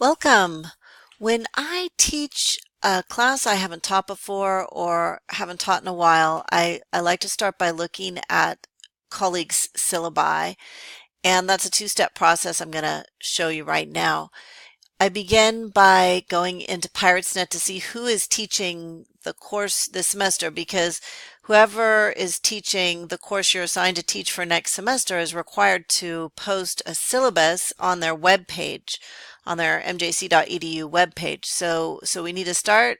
Welcome. When I teach a class I haven't taught before or haven't taught in a while, I like to start by looking at colleagues' syllabi, and that's a two-step process I'm going to show you right now. I begin by going into Pirates Net to see who is teaching the course this semester because whoever is teaching the course you're assigned to teach for next semester is required to post a syllabus on their web page, on their mjc.edu web page. So we need to start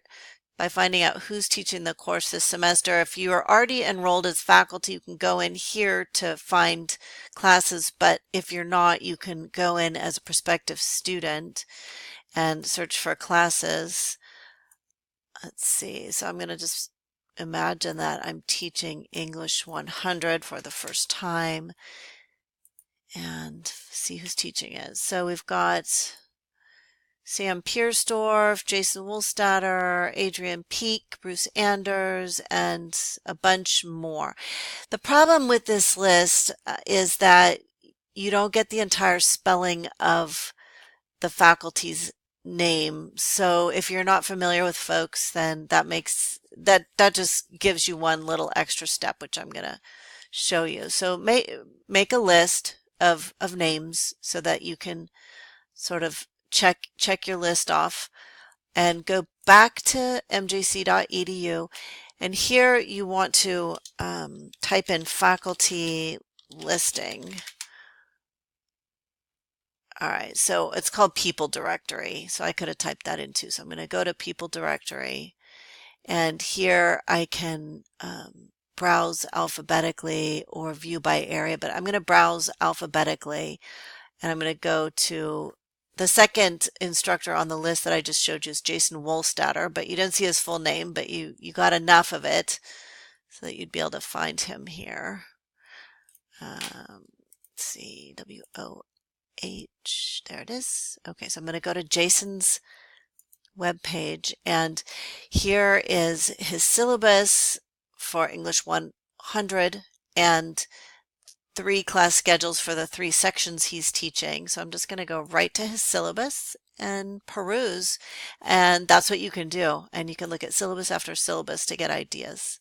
by finding out who's teaching the course this semester. If you are already enrolled as faculty, you can go in here to find classes, but if you're not, you can go in as a prospective student and search for classes. Let's see, so I'm going to just imagine that I'm teaching English 100 for the first time and see who's teaching it. So we've got Sam Piersdorf, Jason Woolstatter, Adrian Peak, Bruce Anders, and a bunch more. The problem with this list is that you don't get the entire spelling of the faculty's name. So if you're not familiar with folks, then that just gives you one little extra step, which I'm going to show you. So make a list of names so that you can sort of check your list off and go back to mjc.edu, and here you want to type in faculty listing. All right, so it's called people directory, so I could have typed that in too. So I'm going to go to people directory, and here I can browse alphabetically or view by area, but I'm going to browse alphabetically, and I'm going to go to the second instructor on the list that I just showed you is Jason Woolstatter, but you didn't see his full name, but you got enough of it so that you'd be able to find him here. Let's see, W-O-H, there it is. Okay, so I'm going to go to Jason's web page, and here is his syllabus for English 100 and 3 class schedules for the 3 sections he's teaching. So I'm just going to go right to his syllabus and peruse, and that's what you can do. And you can look at syllabus after syllabus to get ideas.